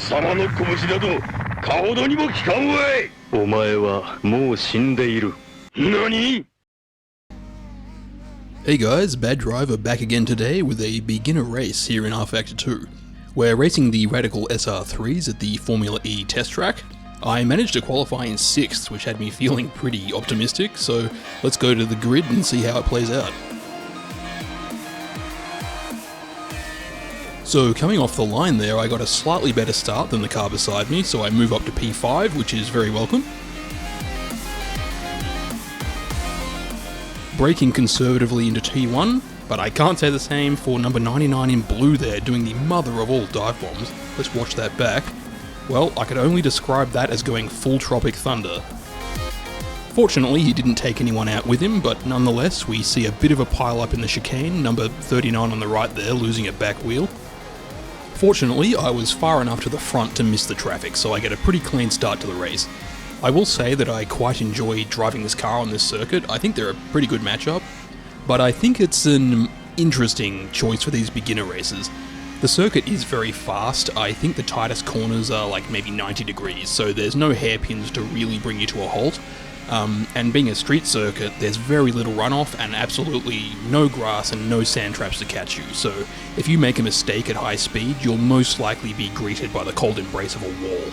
様の拳などかほどにも効かんわい。お前はもう死んでいる。何? Hey guys, Bad Driver back again today with a beginner race here in R Factor 2. We're racing the Radical SR3s at the Formula E test track. I managed to qualify in 6th, which had me feeling pretty optimistic, so let's go to the grid and see how it plays out. So coming off the line there, I got a slightly better start than the car beside me, so I move up to P5, which is very welcome. Braking conservatively into T1, but I can't say the same for number 99 in blue there, doing the mother of all dive bombs. Let's watch that back. Well, I could only describe that as going full Tropic Thunder. Fortunately, he didn't take anyone out with him, but nonetheless, we see a bit of a pile-up in the chicane, number 39 on the right there, losing a back wheel. Fortunately, I was far enough to the front to miss the traffic, so I get a pretty clean start to the race. I will say that I quite enjoy driving this car on this circuit. I think they're a pretty good matchup, but I think it's an interesting choice for these beginner races. The circuit is very fast. I think the tightest corners are like maybe 90 degrees, so there's no hairpins to really bring you to a halt. And being a street circuit, there's very little runoff and absolutely no grass and no sand traps to catch you, so if you make a mistake at high speed, you'll most likely be greeted by the cold embrace of a wall.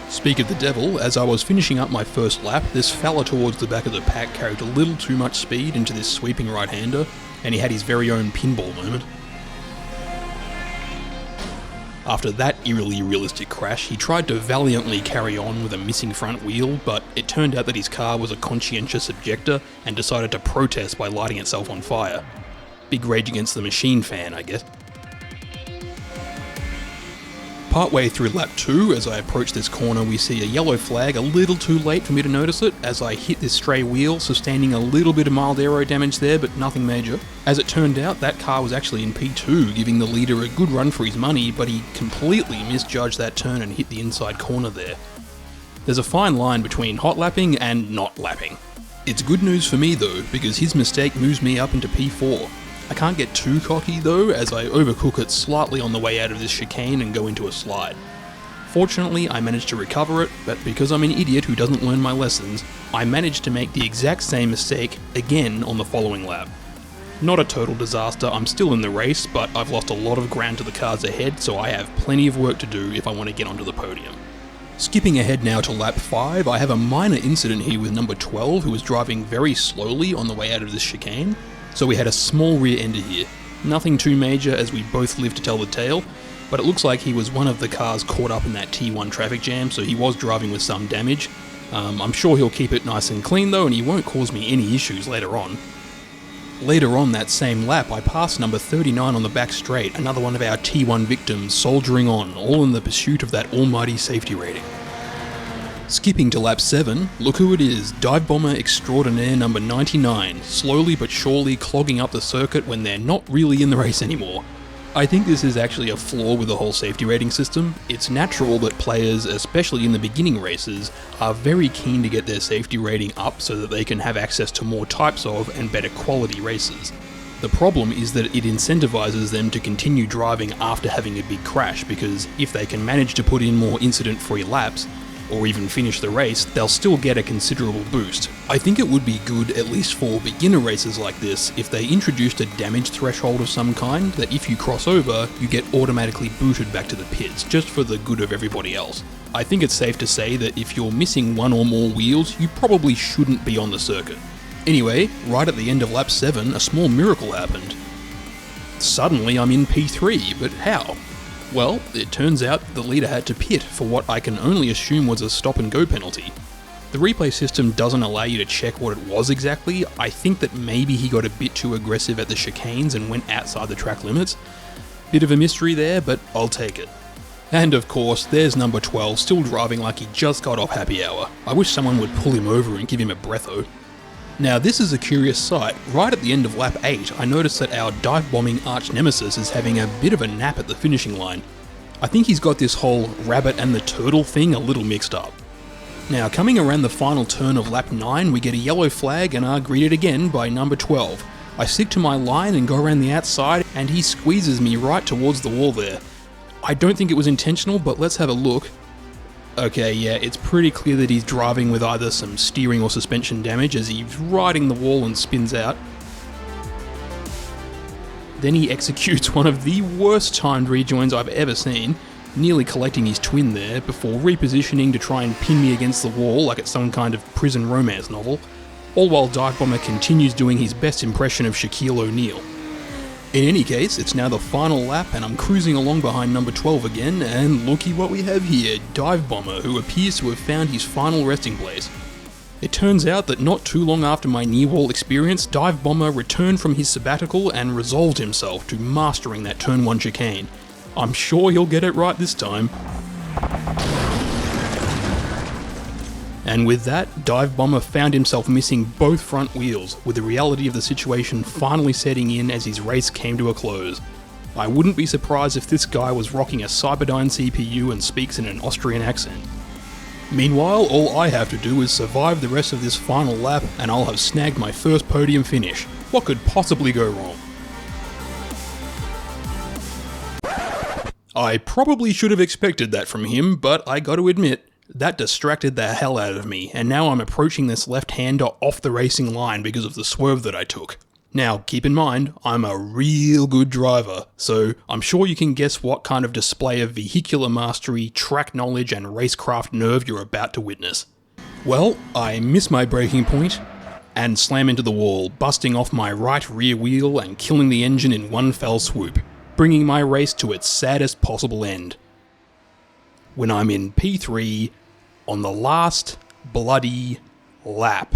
Speak of the devil, as I was finishing up my first lap, this fella towards the back of the pack carried a little too much speed into this sweeping right-hander, and he had his very own pinball moment. After that eerily realistic crash, he tried to valiantly carry on with a missing front wheel, but it turned out that his car was a conscientious objector and decided to protest by lighting itself on fire. Big Rage Against the Machine fan, I guess. Partway through lap 2, as I approach this corner, we see a yellow flag a little too late for me to notice it, as I hit this stray wheel, sustaining a little bit of mild aero damage there, but nothing major. As it turned out, that car was actually in P2, giving the leader a good run for his money, but he completely misjudged that turn and hit the inside corner there. There's a fine line between hot lapping and not lapping. It's good news for me though, because his mistake moves me up into P4. I can't get too cocky though, as I overcook it slightly on the way out of this chicane and go into a slide. Fortunately, I managed to recover it, but because I'm an idiot who doesn't learn my lessons, I managed to make the exact same mistake again on the following lap. Not a total disaster, I'm still in the race, but I've lost a lot of ground to the cars ahead, so I have plenty of work to do if I want to get onto the podium. Skipping ahead now to lap 5, I have a minor incident here with number 12, who was driving very slowly on the way out of this chicane. So we had a small rear ender here. Nothing too major as we both live to tell the tale, but it looks like he was one of the cars caught up in that T1 traffic jam, so he was driving with some damage. I'm sure he'll keep it nice and clean though, and he won't cause me any issues later on. Later on that same lap, I passed number 39 on the back straight, another one of our T1 victims soldiering on, all in the pursuit of that almighty safety rating. Skipping to lap 7, look who it is, dive bomber extraordinaire number 99, slowly but surely clogging up the circuit when they're not really in the race anymore. I think this is actually a flaw with the whole safety rating system. It's natural that players, especially in the beginning races, are very keen to get their safety rating up so that they can have access to more types of and better quality races. The problem is that it incentivizes them to continue driving after having a big crash, because if they can manage to put in more incident-free laps, or even finish the race, they'll still get a considerable boost. I think it would be good, at least for beginner races like this, if they introduced a damage threshold of some kind, that if you cross over, you get automatically booted back to the pits, just for the good of everybody else. I think it's safe to say that if you're missing one or more wheels, you probably shouldn't be on the circuit. Anyway, right at the end of lap 7, a small miracle happened. Suddenly I'm in P3, but how? Well, it turns out the leader had to pit for what I can only assume was a stop and go penalty. The replay system doesn't allow you to check what it was exactly. I think that maybe he got a bit too aggressive at the chicanes and went outside the track limits. Bit of a mystery there, but I'll take it. And of course, there's number 12 still driving like he just got off happy hour. I wish someone would pull him over and give him a breatho. Now this is a curious sight. Right at the end of lap 8, I noticed that our dive-bombing arch-nemesis is having a bit of a nap at the finishing line. I think he's got this whole rabbit and the turtle thing a little mixed up. Now coming around the final turn of lap 9, we get a yellow flag and are greeted again by number 12. I stick to my line and go around the outside, and he squeezes me right towards the wall there. I don't think it was intentional, but let's have a look. Okay, yeah, it's pretty clear that he's driving with either some steering or suspension damage as he's riding the wall and spins out. Then he executes one of the worst timed rejoins I've ever seen, nearly collecting his twin there before repositioning to try and pin me against the wall like it's some kind of prison romance novel, all while Dive Bomber continues doing his best impression of Shaquille O'Neal. In any case, it's now the final lap and I'm cruising along behind number 12 again, and looky what we have here, Dive Bomber, who appears to have found his final resting place. It turns out that not too long after my near-wall experience, Dive Bomber returned from his sabbatical and resolved himself to mastering that turn 1 chicane. I'm sure he'll get it right this time. And with that, Dive Bomber found himself missing both front wheels, with the reality of the situation finally setting in as his race came to a close. I wouldn't be surprised if this guy was rocking a Cyberdyne CPU and speaks in an Austrian accent. Meanwhile, all I have to do is survive the rest of this final lap and I'll have snagged my first podium finish. What could possibly go wrong? I probably should have expected that from him, but I gotta admit, that distracted the hell out of me, and now I'm approaching this left-hander off the racing line because of the swerve that I took. Now, keep in mind, I'm a real good driver, so I'm sure you can guess what kind of display of vehicular mastery, track knowledge, and racecraft nerve you're about to witness. Well, I miss my braking point, and slam into the wall, busting off my right rear wheel and killing the engine in one fell swoop, bringing my race to its saddest possible end. When I'm in P3 on the last bloody lap.